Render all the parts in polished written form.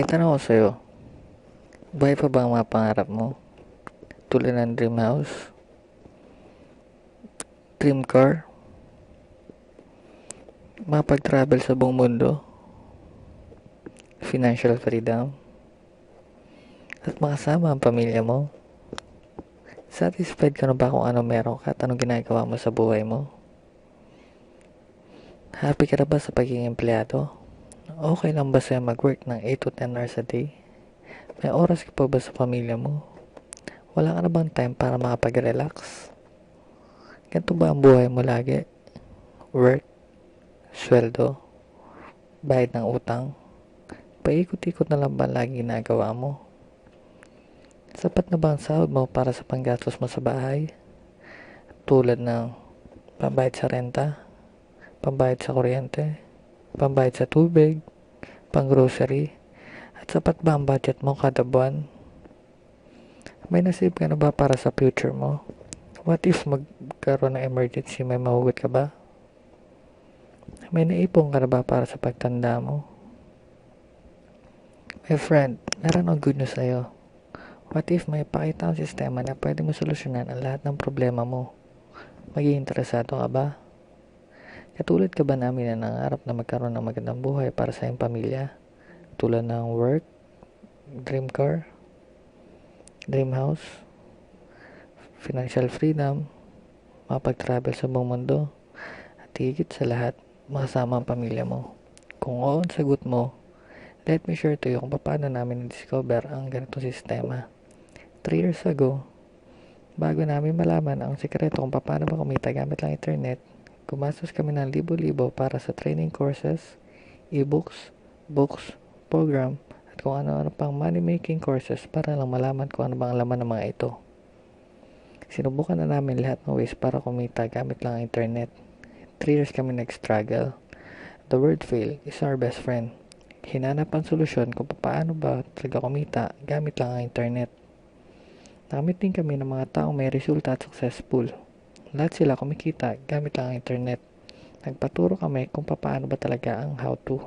Tanong ko sa'yo, buhay pa ba ang mga pangarap mo? Tulad ng dream house, dream car, mapag-travel sa buong mundo, financial freedom, at makasama ang pamilya mo? Satisfied ka na ba kung ano meron ka at anong ginagawa mo sa buhay mo? Happy ka na ba sa pagiging empleyado? Okay lang ba sa'yo mag-work ng 8 to 10 hours a day? May oras ka pa ba sa pamilya mo? Wala ka na bang time para makapag-relax? Ganito ba ang buhay mo lagi? Work, sweldo, bayad ng utang, paikot-ikot na lang ba lagi ginagawa mo? Sapat na ba ang sahod mo para sa panggastos mo sa bahay? Tulad ng pambayad sa renta, pambayad sa kuryente, pambayad sa tubig, pang-grocery, at sapat ba ang budget mo kada buwan? May nasave ka na ba para sa future mo? What if magkaroon ng emergency, may mahugot ka ba? May naipon ka na ba para sa pagtanda mo? My friend, meron akong good news sa'yo. What if may pakita ang sistema na pwede mo solusyonan ang lahat ng problema mo? Magiging interesado ka ba? Katulad ka ba namin na nangarap na magkaroon ng magandang buhay para sa iyong pamilya? Tulad ng work, dream car, dream house, financial freedom, mapag-travel sa buong mundo, at higit sa lahat, makasama ang pamilya mo. Kung oo ang sagot mo, let me share to you kung paano namin na-discover ang ganitong sistema. 3 years ago, bago namin malaman ang sikreto kung paano ba kumita gamit lang internet, gumastos kami ng libo-libo para sa training courses, e-books, books, program, at kung ano-ano pang money-making courses para lang malaman kung ano bang laman ng mga ito. Sinubukan na namin lahat ng ways para kumita gamit lang ang internet. 3 years kami nag-struggle. The word fail is our best friend. Hinanap ang solusyon kung paano ba talaga kumita gamit lang ang internet. Nakamit din kami ng mga taong may resulta at successful. Lahat sila kumikita gamit lang ang internet. Nagpaturo kami kung paano ba talaga ang how to.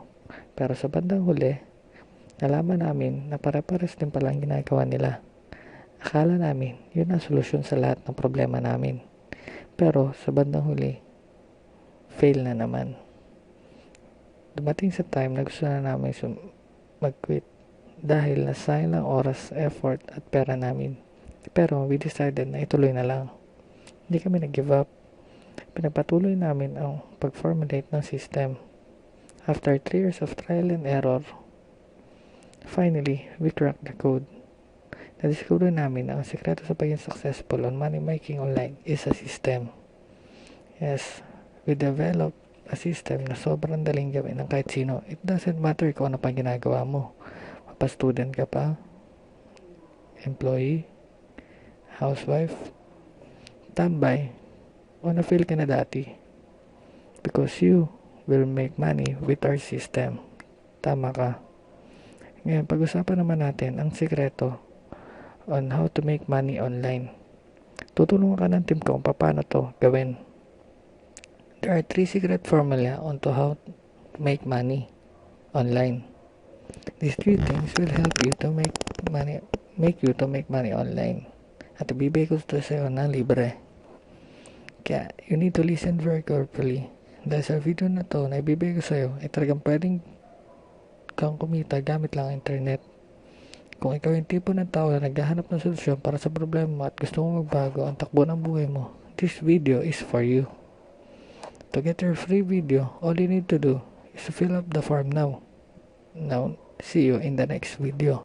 Pero sa bandang huli, nalaman namin na pare-pares din pala ang ginagawa nila. Akala namin yun ang solusyon sa lahat ng problema namin. Pero sa bandang huli, fail na naman. Dumating sa time na gusto na namin mag-quit dahil nasayang lang oras, effort at pera namin. Pero we decided na ituloy na lang. Hindi kami nag-give up. Pinagpatuloy namin ang pag-formulate ng system. After 3 years of trial and error, finally, we cracked the code. Na-discover namin na ang sekreto sa pagiging successful on money making online is a system. Yes, we developed a system na sobrang daling gawin ng kahit sino. It doesn't matter kung ano pang ginagawa mo. Mapa-student ka pa, employee, housewife, tambay, o na-fail ka na dati. Because you will make money with our system. Tama ka. Ngayon, pag-usapan naman natin ang sikreto on how to make money online. Tutulungan ka ng team ko kung paano to gawin. There are 3 secret formula on to how to make money online. These 3 things will help you to make money online. At ibibigay ko ito sa iyo ng libre. Kaya, you need to listen very carefully. Dahil sa video na to na ibibigay ko sa iyo, ay talagang pwedeng kang kumita gamit lang ang internet. Kung ikaw yung tipo ng tao na naghahanap ng solusyon para sa problema mo at gusto mo magbago ang takbo ng buhay mo, this video is for you. To get your free video, all you need to do is to fill up the form now. Now, see you in the next video.